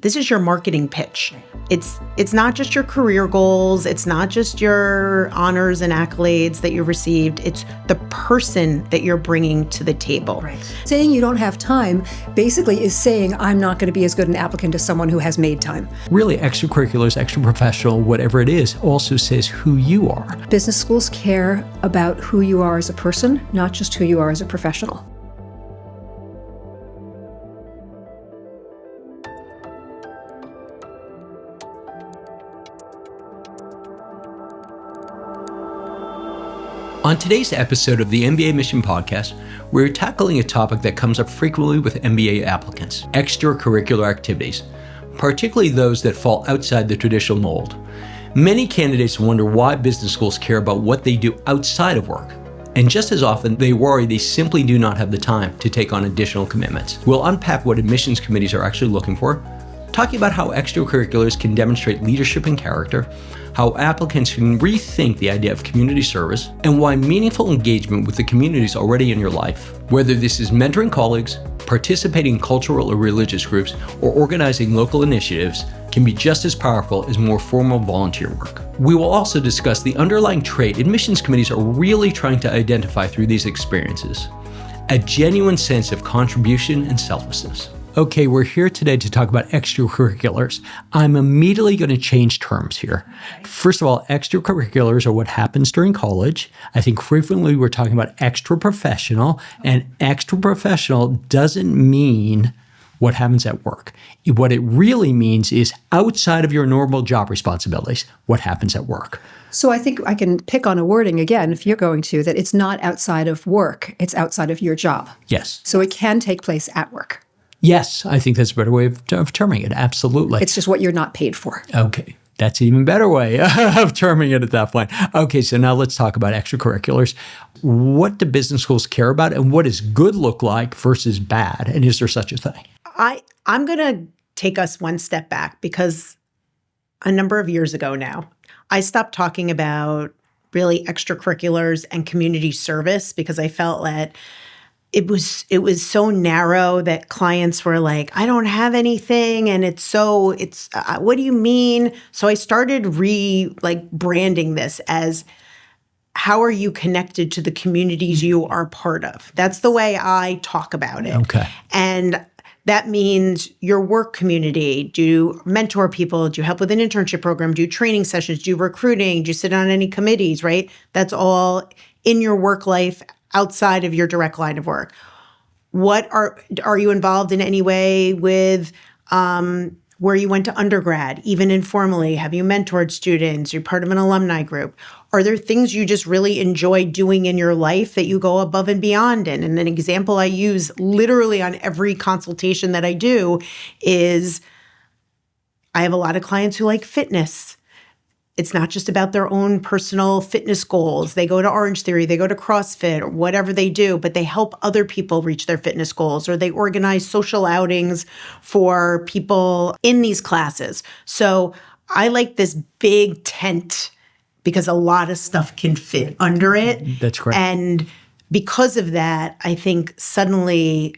This is your marketing pitch. It's not just your career goals. It's not just your honors and accolades that you received. It's the person that you're bringing to the table. Right. Saying you don't have time basically is saying I'm not going to be as good an applicant as someone who has made time. Really, extracurriculars, extra professional, whatever it is, also says who you are. Business schools care about who you are as a person, not just who you are as a professional. On today's episode of the MBA Mission podcast, we're tackling a topic that comes up frequently with MBA applicants: extracurricular activities, particularly those that fall outside the traditional mold. Many candidates wonder why business schools care about what they do outside of work. And just as often, they worry they simply do not have the time to take on additional commitments. We'll unpack what admissions committees are actually looking for, talking about how extracurriculars can demonstrate leadership and character, how applicants can rethink the idea of community service, and why meaningful engagement with the communities already in your life, whether this is mentoring colleagues, participating in cultural or religious groups, or organizing local initiatives, can be just as powerful as more formal volunteer work. We will also discuss the underlying trait admissions committees are really trying to identify through these experiences: a genuine sense of contribution and selflessness. Okay, we're here today to talk about extracurriculars. I'm immediately going to change terms here. First of all, extracurriculars are what happens during college. I think frequently we're talking about extra professional, and extra professional doesn't mean what happens at work. What it really means is outside of your normal job responsibilities, what happens at work. So I think I can pick on a wording again, if you're going to, that it's not outside of work, it's outside of your job. Yes. So it can take place at work. Yes, I think that's a better way of terming it. Absolutely. It's just what you're not paid for. Okay. That's an even better way of terming it at that point. Okay, so now let's talk about extracurriculars. What do business schools care about, and what does good look like versus bad? And is there such a thing? I'm going to take us one step back, because a number of years ago now, I stopped talking about really extracurriculars and community service, because I felt that it was so narrow that clients were like, I don't have anything. And what do you mean? So I started branding this as, how are you connected to the communities you are part of? That's the way I talk about it. Okay. And that means your work community. Do you mentor people? Do you help with an internship program? Do you training sessions? Do you recruiting? Do you sit on any committees, right? That's all in your work life outside of your direct line of work. What are you involved in any way with where you went to undergrad, even informally? Have you mentored students? You're part of an alumni group. Are there things you just really enjoy doing in your life that you go above and beyond in? And an example I use literally on every consultation that I do is, I have a lot of clients who like fitness. It's not just about their own personal fitness goals. They go to Orange Theory, they go to CrossFit, or whatever they do, but they help other people reach their fitness goals, or they organize social outings for people in these classes. So I like this big tent because a lot of stuff can fit under it. That's correct. And because of that, I think suddenly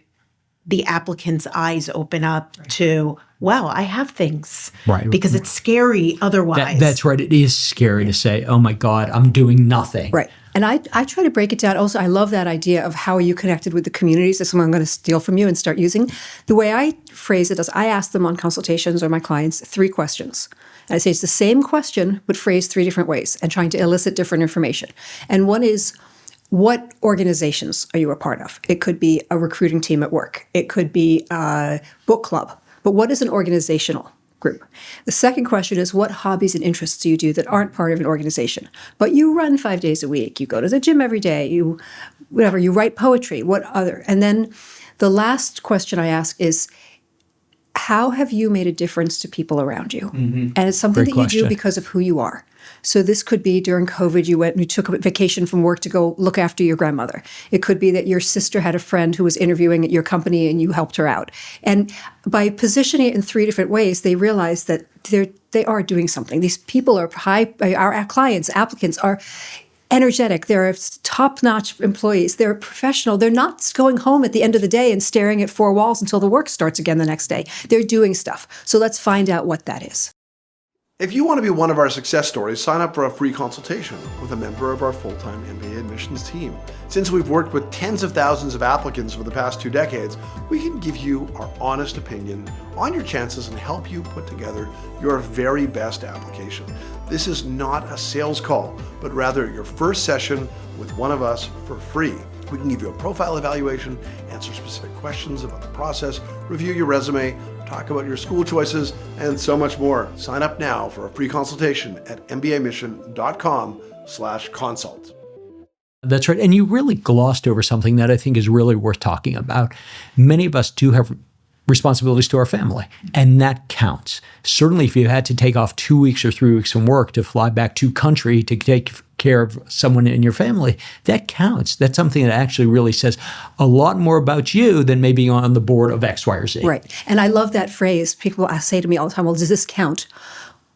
the applicant's eyes open up to, wow, I have things. Right. Because it's scary otherwise. That's right. It is scary to say, oh my God, I'm doing nothing. Right. And I try to break it down. Also, I love that idea of how are you connected with the communities. That's something I'm going to steal from you and start using. The way I phrase it is, I ask them on consultations or my clients 3 questions. And I say it's the same question, but phrased 3 different ways and trying to elicit different information. And one is, what organizations are you a part of? It could be a recruiting team at work. It could be a book club. But what is an organizational group? The second question is, what hobbies and interests do you do that aren't part of an organization? But you run 5 days a week. You go to the gym every day. You write poetry. What other? And then the last question I ask is, how have you made a difference to people around you? Mm-hmm. And it's something Great that question. you do because of who you are. So this could be during COVID, you took a vacation from work to go look after your grandmother. It could be that your sister had a friend who was interviewing at your company and you helped her out. And by positioning it in 3 different ways, they realize that they are doing something. These people are our clients, applicants are energetic. They're top-notch employees. They're professional. They're not going home at the end of the day and staring at four walls until the work starts again the next day. They're doing stuff. So let's find out what that is. If you want to be one of our success stories, sign up for a free consultation with a member of our full-time MBA admissions team. Since we've worked with tens of thousands of applicants for the past 2 decades, we can give you our honest opinion on your chances and help you put together your very best application. This is not a sales call, but rather your first session with one of us for free. We can give you a profile evaluation, answer specific questions about the process, review your resume, talk about your school choices, and so much more. Sign up now for a free consultation at mbaMission.com/consult. That's right. And you really glossed over something that I think is really worth talking about. Many of us do have responsibilities to our family, and that counts. Certainly, if you had to take off 2 weeks or 3 weeks from work to fly back to country to take care of someone in your family, that counts. That's something that actually really says a lot more about you than maybe on the board of X, Y, or Z. Right. And I love that phrase. People say to me all the time, well, does this count?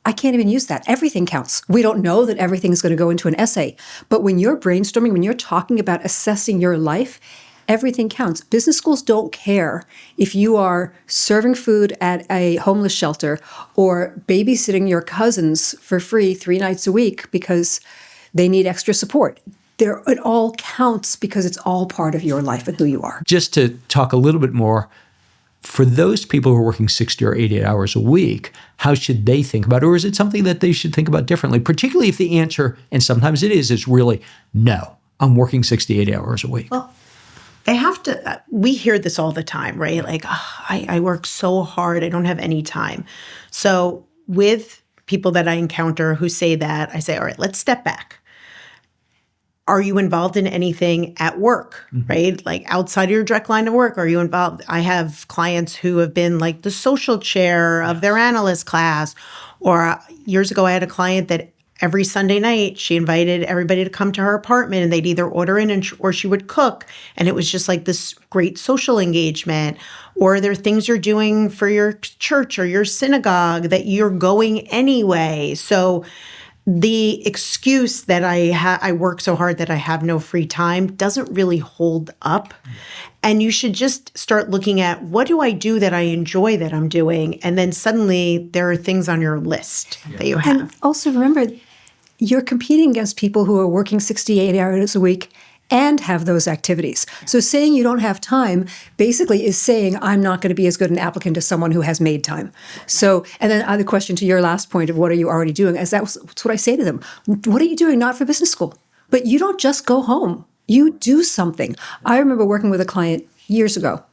I can't even use that. Everything counts. We don't know that everything is going to go into an essay. But when you're brainstorming, when you're talking about assessing your life, everything counts. Business schools don't care if you are serving food at a homeless shelter or babysitting your cousins for free 3 nights a week because they need extra support. It all counts because it's all part of your life and who you are. Just to talk a little bit more, for those people who are working 60 or 80 hours a week, how should they think about it? Or is it something that they should think about differently? Particularly if the answer, and sometimes it is really, no, I'm working 60, 80 hours a week. Well, they have to, we hear this all the time, right? Like, oh, I work so hard, I don't have any time. So with people that I encounter who say that, I say, all right, let's step back. Are you involved in anything at work, right? Like outside of your direct line of work, are you involved? I have clients who have been like the social chair of their analyst class. Or years ago, I had a client that every Sunday night, she invited everybody to come to her apartment and they'd either order in or she would cook. And it was just like this great social engagement. Or there are things you're doing for your church or your synagogue that you're going anyway. So the excuse that I work so hard that I have no free time doesn't really hold up. And you should just start looking at, what do I do that I enjoy that I'm doing? And then suddenly there are things on your list that you have. And also remember, you're competing against people who are working 68 hours a week and have those activities. So saying you don't have time basically is saying I'm not going to be as good an applicant as someone who has made time. So, and then the question to your last point of what are you already doing, that's what I say to them. What are you doing? Not for business school. But you don't just go home. You do something. I remember working with a client years ago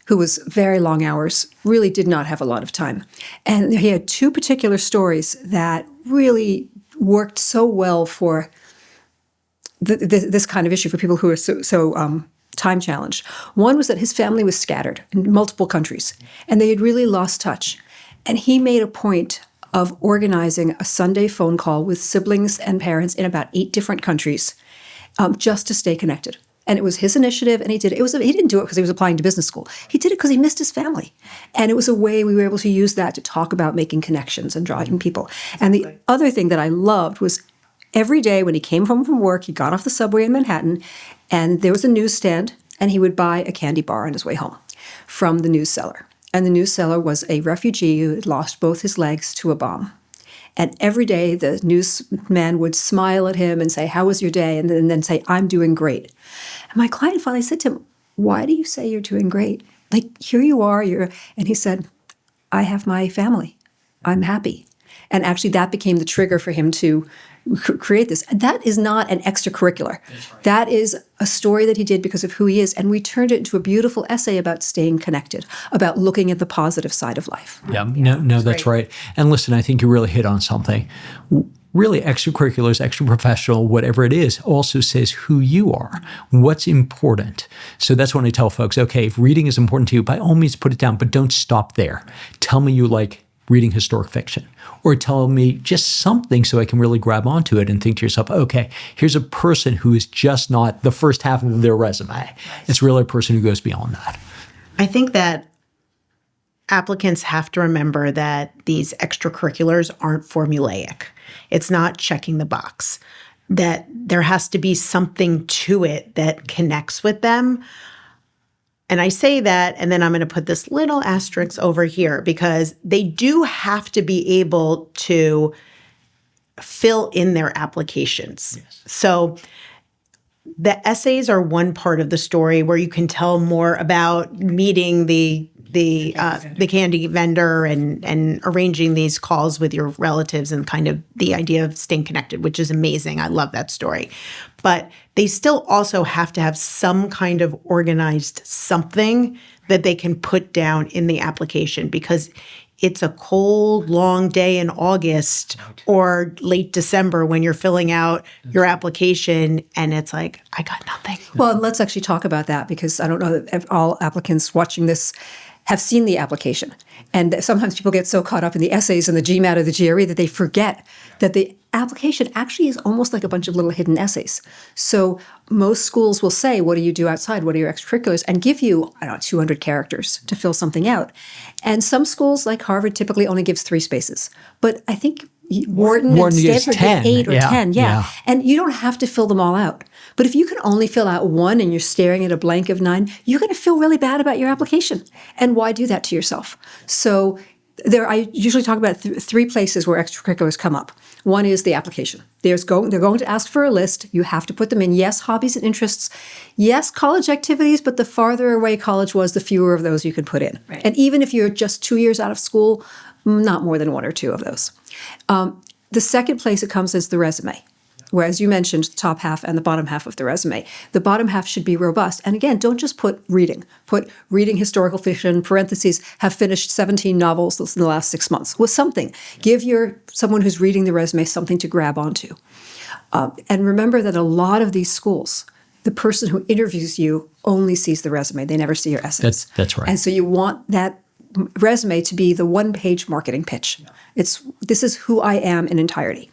who was very long hours, really did not have a lot of time. And he had 2 particular stories that really worked so well for this kind of issue for people who are so time challenged. One was that his family was scattered in multiple countries, and they had really lost touch. And he made a point of organizing a Sunday phone call with siblings and parents in about 8 different countries, just to stay connected. And it was his initiative, and he did it. He didn't do it because he was applying to business school. He did it because he missed his family. And it was a way we were able to use that to talk about making connections and drawing people. And the other thing that I loved was every day when he came home from work, he got off the subway in Manhattan, and there was a newsstand, and he would buy a candy bar on his way home from the news seller. And the news seller was a refugee who had lost both his legs to a bomb. And every day the newsman would smile at him and say, how was your day? And then say, I'm doing great. And my client finally said to him, why do you say you're doing great? Like, here you are. And he said, I have my family. I'm happy. And actually that became the trigger for him to create this. And that is not an extracurricular. Right. That is a story that he did because of who he is. And we turned it into a beautiful essay about staying connected, about looking at the positive side of life. Yeah, no, that's right. And listen, I think you really hit on something. Really, extracurriculars, extra professional, whatever it is, also says who you are, what's important. So that's when I tell folks, okay, if reading is important to you, by all means put it down, but don't stop there. Tell me you like reading historic fiction, or tell me just something so I can really grab onto it and think to yourself, okay, here's a person who is just not the first half of their resume. Right. It's really a person who goes beyond that. I think that applicants have to remember that these extracurriculars aren't formulaic. It's not checking the box. that there has to be something to it that connects with them. And I say that, and then I'm going to put this little asterisk over here because they do have to be able to fill in their applications. Yes. So the essays are one part of the story where you can tell more about meeting the candy vendor and arranging these calls with your relatives and kind of the idea of staying connected, which is amazing. I love that story. But they still also have to have some kind of organized something that they can put down in the application because it's a cold, long day in August or late December when you're filling out your application and it's like, I got nothing. Well, let's actually talk about that because I don't know that all applicants watching this have seen the application. And sometimes people get so caught up in the essays and the GMAT or the GRE that they forget that the application actually is almost like a bunch of little hidden essays. So most schools will say, what do you do outside? What are your extracurriculars? And give you, 200 characters to fill something out. And some schools like Harvard typically only gives 3 spaces. But I think Wharton and Stanford give 8 or 10. Yeah. And you don't have to fill them all out. But if you can only fill out 1 and you're staring at a blank of 9, you're going to feel really bad about your application. And why do that to yourself? So I usually talk about 3 places where extracurriculars come up. One is the application. They're going to ask for a list. You have to put them in. Yes, hobbies and interests. Yes, college activities, but the farther away college was, the fewer of those you could put in. Right. And even if you're just 2 years out of school, not more than 1 or 2 of those. The second place it comes is the resume. Whereas you mentioned the top half and the bottom half of the resume. The bottom half should be robust. And again, don't just put reading. Put reading historical fiction, parentheses, have finished 17 novels in the last 6 months. With something. Give someone who's reading the resume something to grab onto. And remember that a lot of these schools, the person who interviews you only sees the resume. They never see your essays. That's right. And so you want that resume to be the one-page marketing pitch. This is who I am in entirety.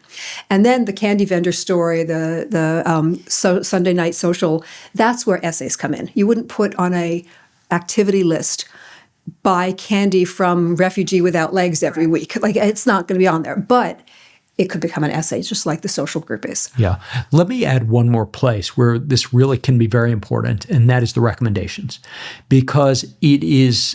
And then the candy vendor story, the Sunday night social, that's where essays come in. You wouldn't put on a activity list, buy candy from refugee without legs every week. Like, it's not going to be on there. But it could become an essay, just like the social group is. Yeah. Let me add one more place where this really can be very important, and that is the recommendations. Because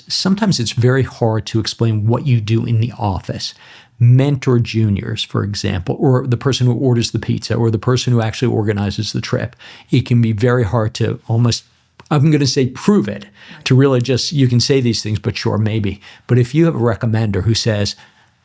sometimes it's very hard to explain what you do in the office. Mentor juniors, for example, or the person who orders the pizza, or the person who actually organizes the trip. It can be very hard to almost, I'm going to say prove it, to really just, you can say these things, but sure, maybe. But if you have a recommender who says,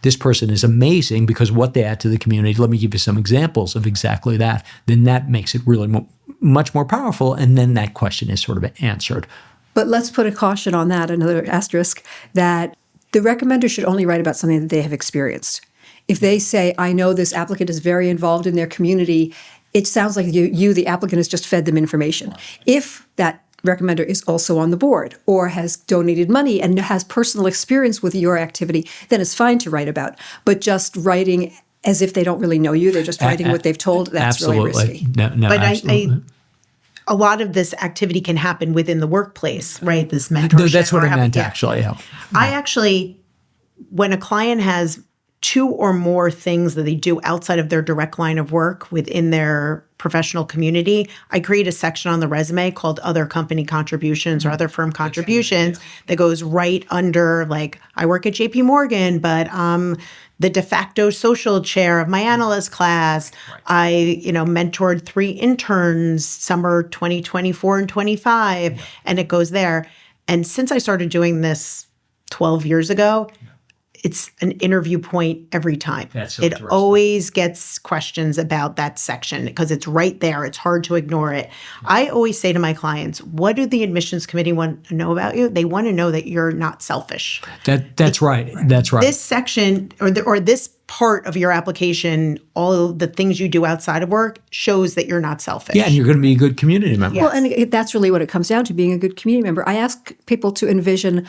this person is amazing because what they add to the community, let me give you some examples of exactly that, then that makes it really much more powerful, and then that question is sort of answered. But let's put a caution on that, another asterisk, that the recommender should only write about something that they have experienced. If they say, I know this applicant is very involved in their community, it sounds like you, the applicant, has just fed them information. If that recommender is also on the board or has donated money and has personal experience with your activity, then it's fine to write about. But just writing as if they don't really know you, they're just writing what they've told, that's absolutely. Really risky. No, but absolutely. A lot of this activity can happen within the workplace, right? This mentorship. That's what I meant, actually. Yeah. I actually, when a client has 2 or more things that they do outside of their direct line of work within their professional community, I create a section on the resume called other company contributions or other firm contributions that goes right under, like, I work at JP Morgan, but the de facto social chair of my analyst class. I, mentored 3 interns summer 2024 and 25, and it goes there. And since I started doing this 12 years ago, it's an interview point every time. It always gets questions about that section because it's right there. It's hard to ignore it. I always say to my clients, what do the admissions committee want to know about you? They want to know that you're not selfish. That's right. That's right. This section or this part of your application, all the things you do outside of work, shows that you're not selfish. Yeah, and you're going to be a good community member. Well, and that's really what it comes down to, being a good community member. I ask people to envision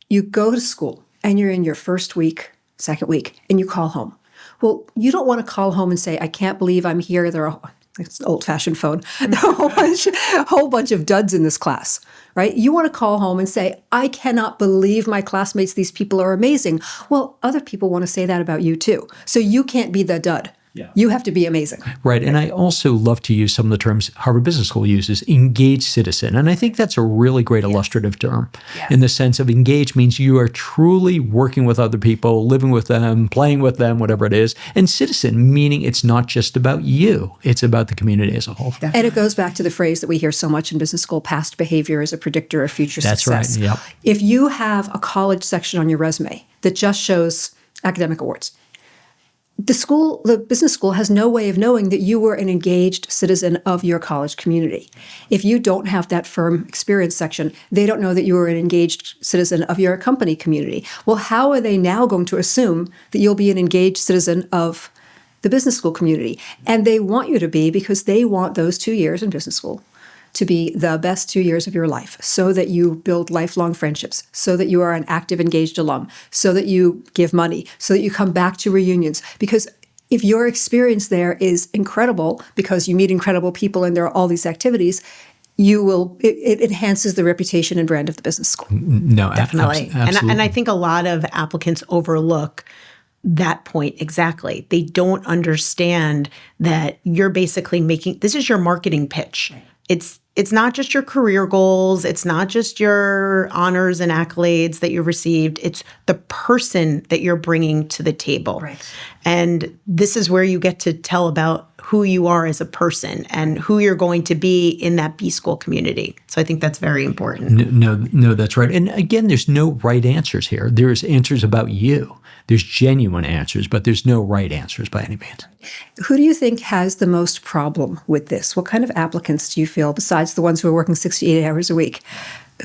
you go to school and you're in your first week, second week, and you call home. Well, you don't want to call home and say, I can't believe I'm here. It's an old-fashioned phone. There are a whole bunch of duds in this class, right? You want to call home and say, I cannot believe my classmates, these people are amazing. Well, other people want to say that about you too. So you can't be the dud. You have to be amazing. Right. And I also love to use some of the terms Harvard Business School uses, engaged citizen. And I think that's a really great illustrative term in the sense of engaged means you are truly working with other people, living with them, playing with them, whatever it is. And citizen, meaning it's not just about you, it's about the community as a whole. And it goes back to the phrase that we hear so much in business school, past behavior is a predictor of future success. That's right. Yep. If you have a college section on your resume that just shows academic awards, the business school has no way of knowing that you were an engaged citizen of your college community. If you don't have that firm experience section, they don't know that you were an engaged citizen of your company community. Well, how are they now going to assume that you'll be an engaged citizen of the business school community? And they want you to be, because they want those 2 years in business school to be the best 2 years of your life, so that you build lifelong friendships, so that you are an active, engaged alum, so that you give money, so that you come back to reunions. Because if your experience there is incredible, because you meet incredible people and there are all these activities, it enhances the reputation and brand of the business school. No, Definitely. absolutely. And I think a lot of applicants overlook that point exactly. They don't understand that you're basically this is your marketing pitch. It's not just your career goals. It's not just your honors and accolades that you received. It's the person that you're bringing to the table. Right. And this is where you get to tell about who you are as a person and who you're going to be in that B school community. So I think that's very important. No, that's right. And again, there's no right answers here. There's answers about you. There's genuine answers, but there's no right answers by any means. Who do you think has the most problem with this? What kind of applicants do you feel, besides the ones who are working 68 hours a week,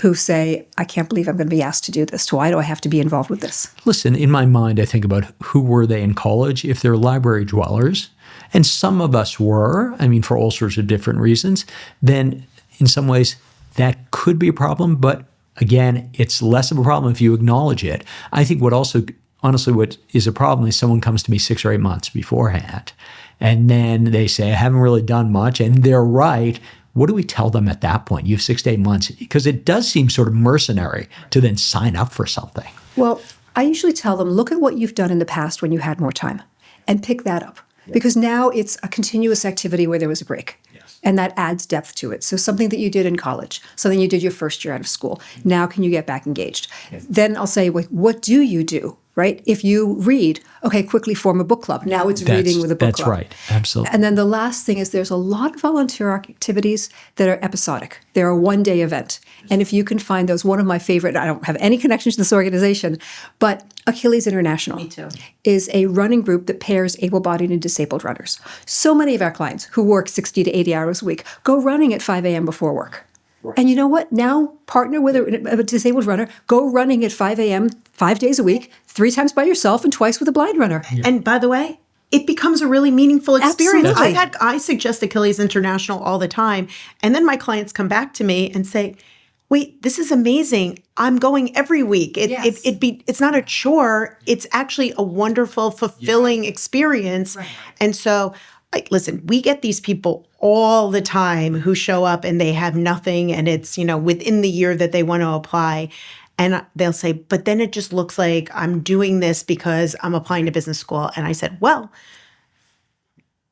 who say, I can't believe I'm going to be asked to do this. Why do I have to be involved with this? Listen, in my mind, I think about who were they in college. If they're library dwellers, and some of us were, for all sorts of different reasons, then in some ways that could be a problem. But again, it's less of a problem if you acknowledge it. I think honestly, what is a problem is someone comes to me 6 or 8 months beforehand, and then they say, I haven't really done much, and they're right. What do we tell them at that point? You have 6 to 8 months, because it does seem sort of mercenary to then sign up for something. Well, I usually tell them, look at what you've done in the past when you had more time and pick that up. Because now it's a continuous activity where there was a break. Yes. And that adds depth to it. So something that you did in college, something you did your first year out of school. Now can you get back engaged? Yes. Then I'll say, what do you do? Right? If you read, okay, quickly form a book club. Now it's reading with a book club. That's right. Absolutely. And then the last thing is there's a lot of volunteer activities that are episodic. They're a one-day event. And if you can find those, one of my favorite, I don't have any connection to this organization, but Achilles International is a running group that pairs able-bodied and disabled runners. So many of our clients who work 60 to 80 hours a week go running at 5 a.m. before work. Right. And you know what? Now partner with a disabled runner, go running at 5 a.m. 5 days a week, 3 times by yourself and twice with a blind runner. Yeah. And by the way, it becomes a really meaningful experience. Absolutely. I suggest Achilles International all the time. And then my clients come back to me and say, wait, this is amazing. I'm going every week. It's not a chore. It's actually a wonderful, fulfilling experience. Right. And so, listen, we get these people all the time who show up and they have nothing, and it's, within the year that they want to apply. And they'll say, but then it just looks like I'm doing this because I'm applying to business school. And I said, well,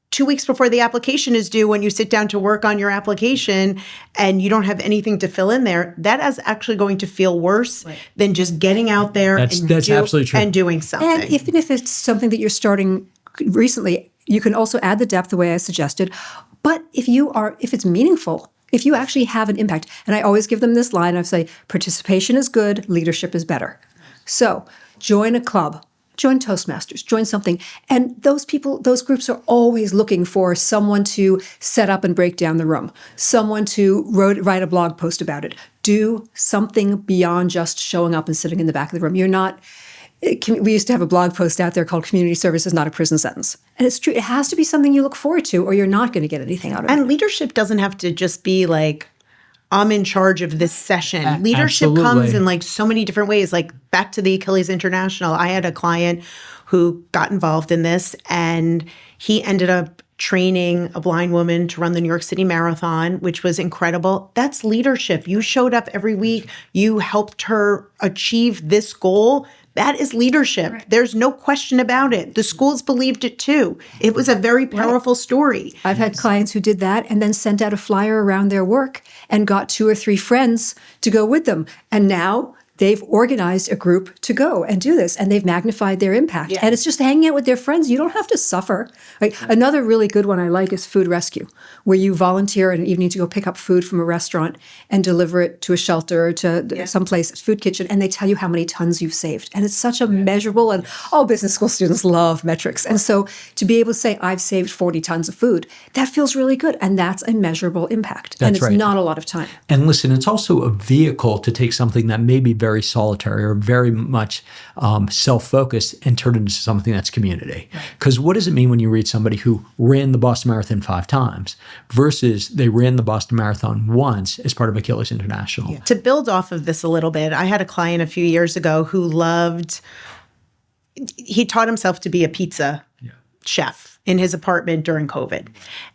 2 weeks before the application is due, when you sit down to work on your application and you don't have anything to fill in there, that is actually going to feel worse than just getting out there absolutely true. And doing something. And even if it's something that you're starting recently, you can also add the depth the way I suggested. But if it's meaningful, if you actually have an impact, and I always give them this line, I say, participation is good, leadership is better. So join a club, join Toastmasters, join something. And those groups are always looking for someone to set up and break down the room, someone to write a blog post about it. Do something beyond just showing up and sitting in the back of the room. We used to have a blog post out there called Community Service is Not a Prison Sentence. And it's true. It has to be something you look forward to, or you're not going to get anything out of it. And leadership doesn't have to just be like, I'm in charge of this session. Leadership comes in so many different ways. Like back to the Achilles International, I had a client who got involved in this, and he ended up training a blind woman to run the New York City Marathon, which was incredible. That's leadership. You showed up every week. You helped her achieve this goal That is leadership. Right. There's no question about it. The schools believed it too. It was a very powerful story. I've had clients who did that and then sent out a flyer around their work and got 2 or 3 friends to go with them. And now they've organized a group to go and do this, and they've magnified their impact. Yeah. And it's just hanging out with their friends. You don't have to suffer. Like, another really good one I like is food rescue, where you volunteer in an evening to go pick up food from a restaurant and deliver it to a shelter or to someplace, food kitchen, and they tell you how many tons you've saved. And it's such a measurable, and all business school students love metrics. And so to be able to say, I've saved 40 tons of food, that feels really good. And that's a measurable impact. That's and it's right. not a lot of time. And listen, it's also a vehicle to take something that may be very solitary or very much self-focused and turn it into something that's community. Because what does it mean when you read somebody who ran the Boston Marathon 5 times versus they ran the Boston Marathon once as part of Achilles International? Yeah. To build off of this a little bit, I had a client a few years ago who he taught himself to be a pizza chef in his apartment during COVID.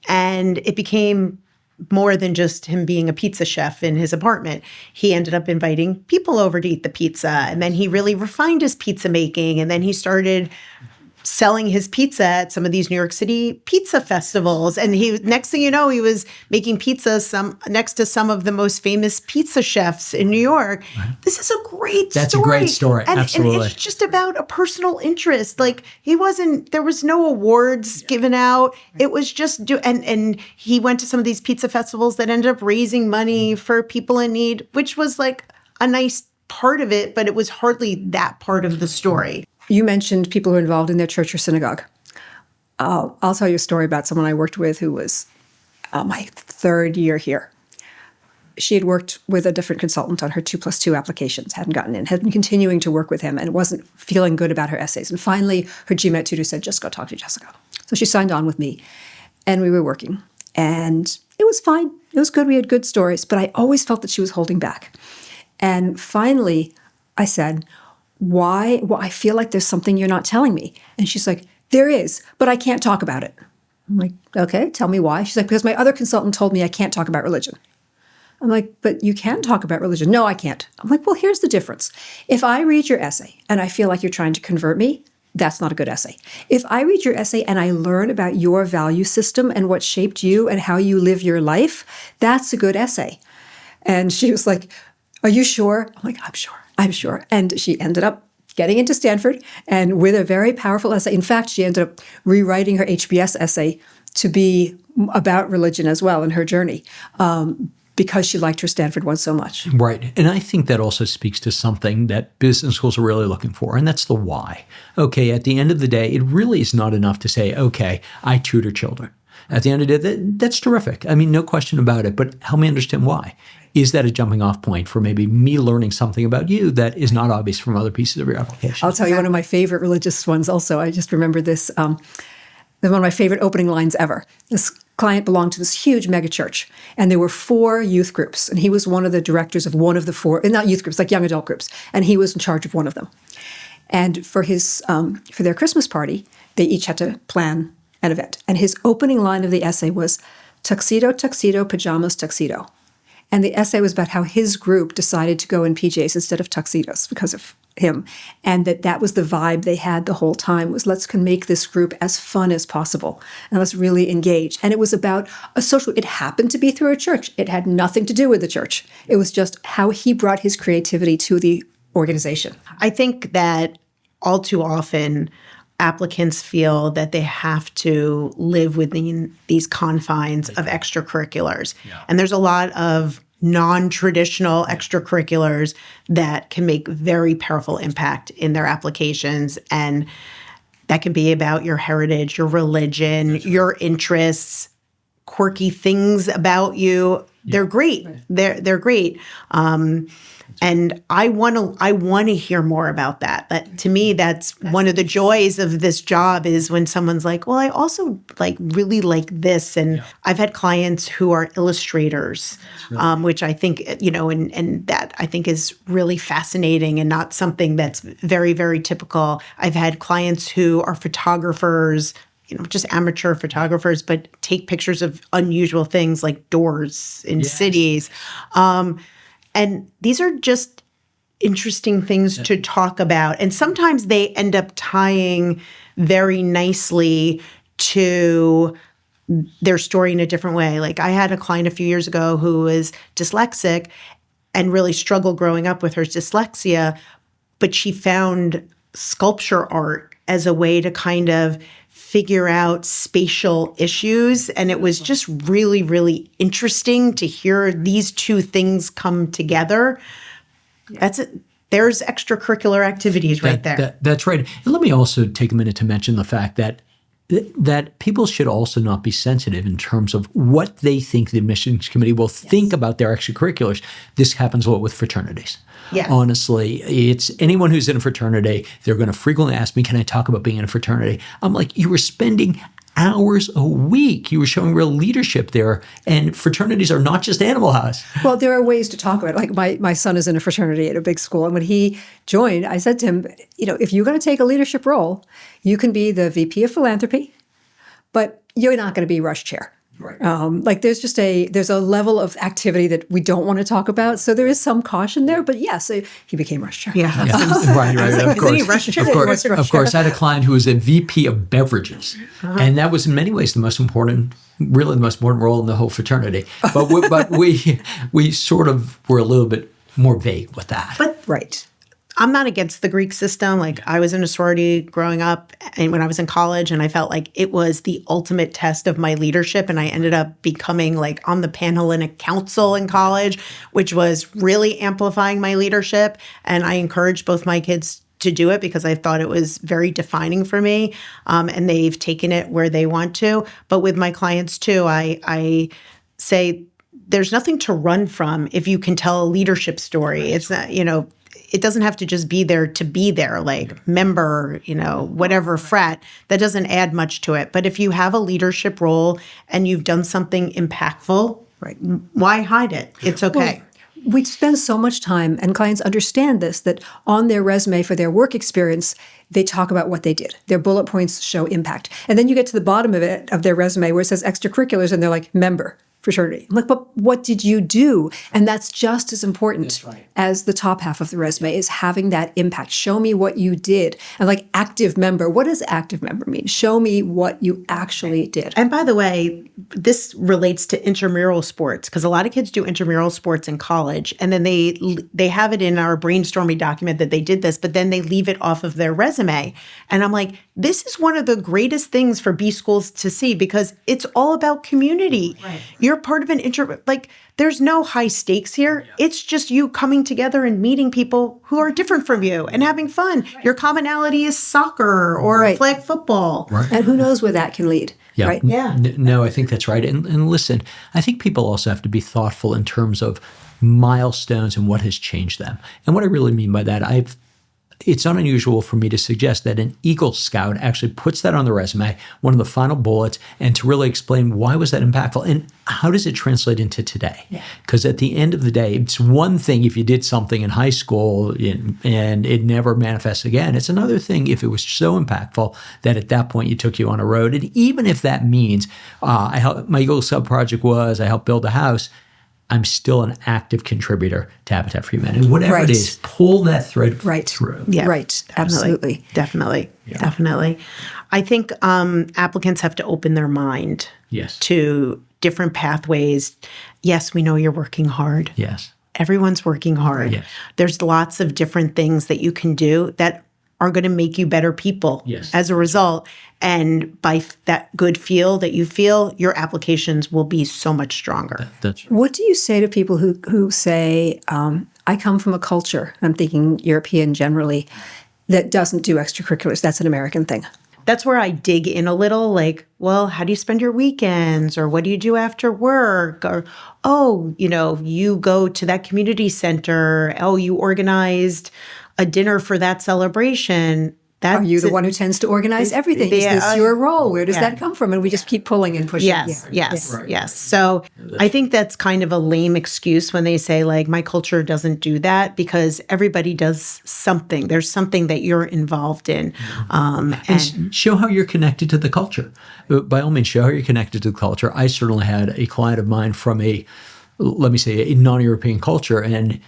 And it became more than just him being a pizza chef in his apartment. He ended up inviting people over to eat the pizza. And then he really refined his pizza making. And then he started selling his pizza at some of these New York City pizza festivals. And next thing you know, he was making pizza next to some of the most famous pizza chefs in New York. Right. This is a great story. That's a great story. Absolutely. And it's just about a personal interest. Like, there was no awards given out. It was just and he went to some of these pizza festivals that ended up raising money for people in need, which was like a nice part of it, but it was hardly that part of the story. You mentioned people who are involved in their church or synagogue. I'll tell you a story about someone I worked with who was my 3rd year here. She had worked with a different consultant on her 2+2 applications, hadn't gotten in, had been continuing to work with him and wasn't feeling good about her essays. And finally, her GMAT tutor said, just go talk to Jessica. So she signed on with me, and we were working. And it was fine. It was good. We had good stories, but I always felt that she was holding back. And finally, I said, why? Well, I feel like there's something you're not telling me. And she's like, there is, but I can't talk about it. I'm like, okay, tell me why. She's like, because my other consultant told me I can't talk about religion. I'm like, but you can talk about religion. No, I can't. I'm like, well, here's the difference. If I read your essay and I feel like you're trying to convert me, that's not a good essay. If I read your essay and I learn about your value system and what shaped you and how you live your life, that's a good essay. And she was like, are you sure? I'm like, I'm sure. And she ended up getting into Stanford and with a very powerful essay. In fact, she ended up rewriting her HBS essay to be about religion as well in her journey because she liked her Stanford one so much. Right. And I think that also speaks to something that business schools are really looking for, and that's the why. Okay, at the end of the day, it really is not enough to say, okay, I tutor children. At the end of the day, that's terrific. I mean, no question about it, but help me understand why. Is that a jumping off point for maybe me learning something about you that is not obvious from other pieces of your application? I'll tell you one of my favorite religious ones also. I just remember this, one of my favorite opening lines ever. This client belonged to this huge mega church, and there were 4 youth groups, and he was one of the directors of one of the 4, not youth groups, like young adult groups, and he was in charge of one of them. And for their Christmas party, they each had to plan an event. And his opening line of the essay was, tuxedo, tuxedo, pajamas, tuxedo. And the essay was about how his group decided to go in PJs instead of tuxedos because of him. And that was the vibe they had the whole time, was let's make this group as fun as possible. And let's really engage. And it was about a social, it happened to be through a church. It had nothing to do with the church. It was just how he brought his creativity to the organization. I think that all too often, applicants feel that they have to live within these confines of extracurriculars. Yeah. And there's a lot of non-traditional extracurriculars that can make very powerful impact in their applications. And that can be about your heritage, your religion, your interests, quirky things about you. Yeah. They're great. Right. They're great. And I want to hear more about that. But to me, that's one of the joys of this job is when someone's like, well, I also really like this. And I've had clients who are illustrators, which I think, and that I think is really fascinating and not something that's very, very typical. I've had clients who are photographers, just amateur photographers, but take pictures of unusual things like doors in cities. And these are just interesting things to talk about. And sometimes they end up tying very nicely to their story in a different way. Like I had a client a few years ago who was dyslexic and really struggled growing up with her dyslexia, but she found sculpture art as a way to kind of figure out spatial issues. And it was just really, really interesting to hear these two things come together. That's it. There's extracurricular activities right there. That's right. And let me also take a minute to mention the fact that people should also not be sensitive in terms of what they think the admissions committee will think about their extracurriculars. This happens a lot with fraternities. Yeah. Honestly, it's anyone who's in a fraternity, they're going to frequently ask me, can I talk about being in a fraternity? I'm like, you were spending hours a week. You were showing real leadership there. And fraternities are not just Animal House. Well, there are ways to talk about it. Like my son is in a fraternity at a big school. And when he joined, I said to him, if you're going to take a leadership role, you can be the VP of philanthropy, but you're not going to be rush chair. Right. There's a level of activity that we don't want to talk about. So there is some caution there, but yes, he became rush chair. Yeah. Right. Of course. I had a client who was a VP of beverages. And that was in many ways the most important role in the whole fraternity. But we sort of were a little bit more vague with that. But right. I'm not against the Greek system. Like I was in a sorority growing up and when I was in college, and I felt like it was the ultimate test of my leadership. And I ended up becoming like on the Panhellenic Council in college, which was really amplifying my leadership. And I encouraged both my kids to do it because I thought it was very defining for me. And they've taken it where they want to. But with my clients too, I say there's nothing to run from if you can tell a leadership story. It's not, it doesn't have to just be there to be there, like member, whatever frat. That doesn't add much to it. But if you have a leadership role and you've done something impactful, right, why hide it? It's okay. Well, we spend so much time, and clients understand this, that on their resume for their work experience, they talk about what they did. Their bullet points show impact. And then you get to the bottom of their resume where it says extracurriculars, and they're like, member. Fraternity. I'm like, but what did you do? And that's just as important as the top half of the resume is having that impact. Show me what you did. And like active member, what does active member mean? Show me what you actually did. And by the way, this relates to intramural sports because a lot of kids do intramural sports in college, and then they have it in our brainstorming document that they did this, but then they leave it off of their resume. And I'm like, this is one of the greatest things for B schools to see because it's all about community. Right. You're part of there's no high stakes here. Yeah. It's just you coming together and meeting people who are different from you and having fun. Right. Your commonality is soccer or flag football. Right. And who knows where that can lead. Yeah. Right? Yeah. No, I think that's right. And listen, I think people also have to be thoughtful in terms of milestones and what has changed them. And what I really mean by that, it's not unusual for me to suggest that an Eagle Scout actually puts that on the resume, one of the final bullets, and to really explain why was that impactful and how does it translate into today? Because at the end of the day, it's one thing if you did something in high school and it never manifests again. It's another thing if it was so impactful that at that point you took you on a road. And even if that means my Eagle Scout project was I helped build a house, I'm still an active contributor to Habitat for Humanity. Whatever it is, pull that thread through. Yeah, right. Absolutely. Definitely. I think applicants have to open their mind to different pathways. Yes, we know you're working hard. Yes. Everyone's working hard. Yes. There's lots of different things that you can do that are going to make you better people as a result. And by that good feel that you feel, your applications will be so much stronger. That's right. What do you say to people who say, I come from a culture, I'm thinking European generally, that doesn't do extracurriculars? That's an American thing. That's where I dig in a little, like, well, how do you spend your weekends? Or what do you do after work? Or, you go to that community center. Oh, you organized a dinner for that celebration. Are you the one who tends to organize everything? Is this your role? Where does that come from? And we just keep pulling and pushing. Yes. So I think that's kind of a lame excuse when they say, like, my culture doesn't do that, because everybody does something. There's something that you're involved in. And show how you're connected to the culture. By all means, show how you're connected to the culture. I certainly had a client of mine from a non-European culture, and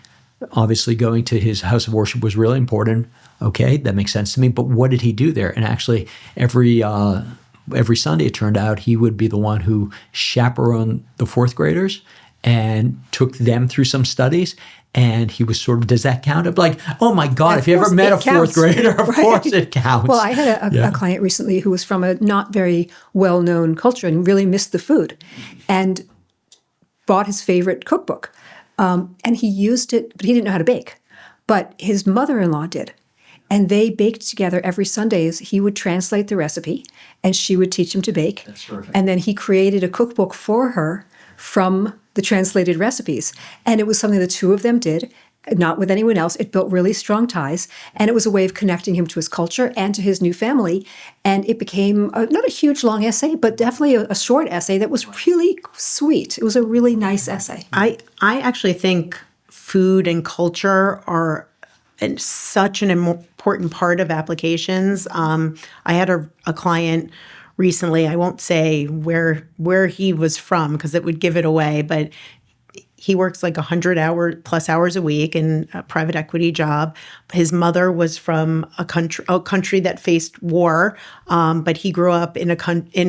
Obviously, going to his house of worship was really important. Okay, that makes sense to me. But what did he do there? And actually, every Sunday, it turned out he would be the one who chaperoned the fourth graders and took them through some studies. And he was sort of, does that count? I'm like, oh my God, if you ever met a fourth grader, of course it counts. Well, I had a client recently who was from a not very well-known culture and really missed the food and bought his favorite cookbook. And he used it, but he didn't know how to bake. But his mother-in-law did. And they baked together every Sundays. He would translate the recipe and she would teach him to bake. That's terrific. And then he created a cookbook for her from the translated recipes. And it was something the two of them did, not with anyone else. It built really strong ties. And it was a way of connecting him to his culture and to his new family. And it became not a huge, long essay, but definitely a short essay that was really sweet. It was a really nice essay. I actually think food and culture are such an important part of applications. I had a client recently, I won't say where he was from because it would give it away, but he works like 100 plus hours a week in a private equity job. His mother was from a country that faced war, but he grew up in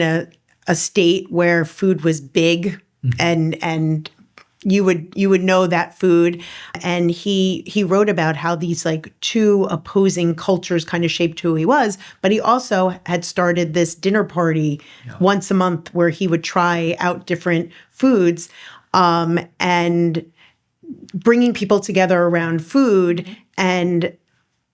a state where food was big, and you would know that food. And he wrote about how these like two opposing cultures kind of shaped who he was. But he also had started this dinner party once a month where he would try out different foods, and bringing people together around food. And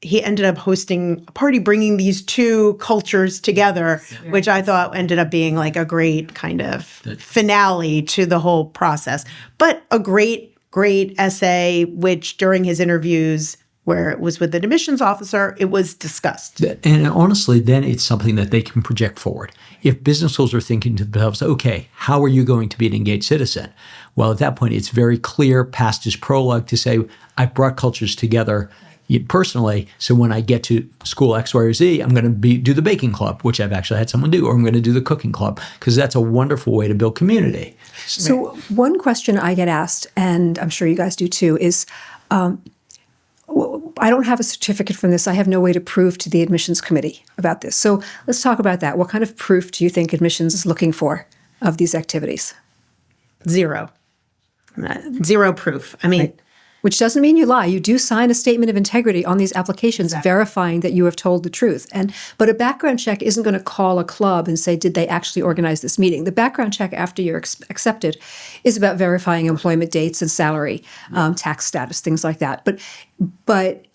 he ended up hosting a party bringing these two cultures together, which I thought ended up being like a great kind of finale to the whole process. But a great essay, which during his interviews where it was with an admissions officer, it was discussed. And honestly, then it's something that they can project forward. If business schools are thinking to themselves, okay, how are you going to be an engaged citizen? Well, at that point, it's very clear past his prologue to say, I brought cultures together personally, so when I get to school X, Y, or Z, I'm going to do the baking club, which I've actually had someone do, or I'm going to do the cooking club, because that's a wonderful way to build community. So one question I get asked, and I'm sure you guys do too, is I don't have a certificate from this. I have no way to prove to the admissions committee about this. So let's talk about that. What kind of proof do you think admissions is looking for of these activities? Zero proof. I mean, which doesn't mean you lie. You do sign a statement of integrity on these applications verifying that you have told the truth. But a background check isn't going to call a club and say, did they actually organize this meeting? The background check after you're accepted is about verifying employment dates and salary, tax status, things like that. But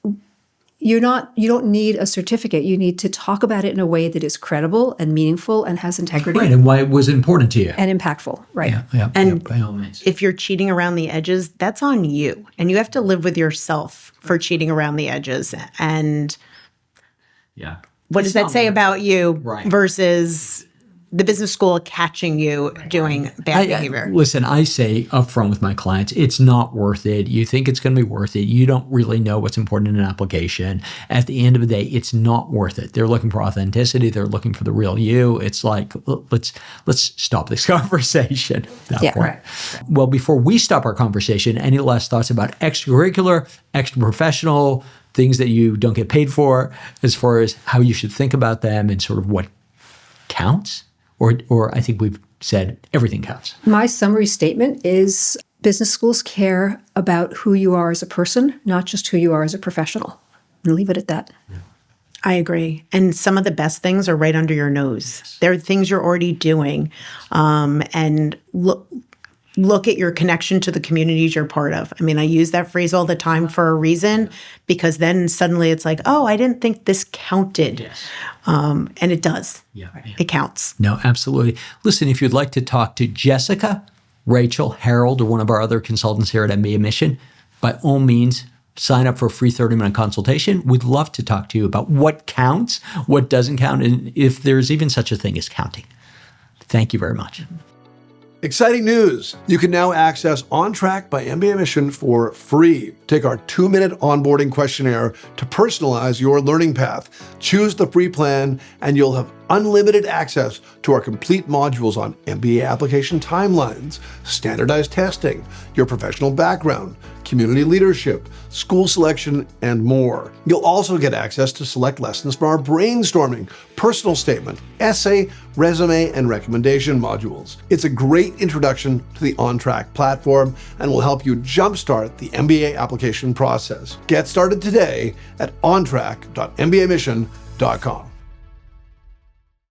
you don't need a certificate. You need to talk about it in a way that is credible and meaningful and has integrity. Right, and why it was important to you. And impactful, right. And by all means. If you're cheating around the edges, that's on you. And you have to live with yourself for cheating around the edges. And what does that say about you versus the business school catching you doing bad behavior? Listen, I say upfront with my clients, it's not worth it. You think it's going to be worth it. You don't really know what's important in an application. At the end of the day, it's not worth it. They're looking for authenticity. They're looking for the real you. It's like, let's stop this conversation at that point. Right. Well, before we stop our conversation, any last thoughts about extracurricular, extra professional, things that you don't get paid for, as far as how you should think about them and sort of what counts? Or I think we've said everything counts. My summary statement is business schools care about who you are as a person, not just who you are as a professional. And leave it at that. Yeah. I agree. And some of the best things are right under your nose. Yes. There are things you're already doing. And look at your connection to the communities you're part of. I mean, I use that phrase all the time for a reason, because then suddenly it's like, oh, I didn't think this counted. Yes. And it does. Yeah. It counts. No, absolutely. Listen, if you'd like to talk to Jessica, Rachel, Harold, or one of our other consultants here at mbaMission, by all means, sign up for a free 30-minute consultation. We'd love to talk to you about what counts, what doesn't count, and if there's even such a thing as counting. Thank you very much. Exciting news! You can now access On Track by MBA Mission for free. Take our 2-minute onboarding questionnaire to personalize your learning path. Choose the free plan, and you'll have unlimited access to our complete modules on MBA application timelines, standardized testing, your professional background, community leadership, school selection, and more. You'll also get access to select lessons from our brainstorming, personal statement, essay, resume, and recommendation modules. It's a great introduction to the On Track platform and will help you jumpstart the MBA application process. Get started today at ontrack.mbamission.com.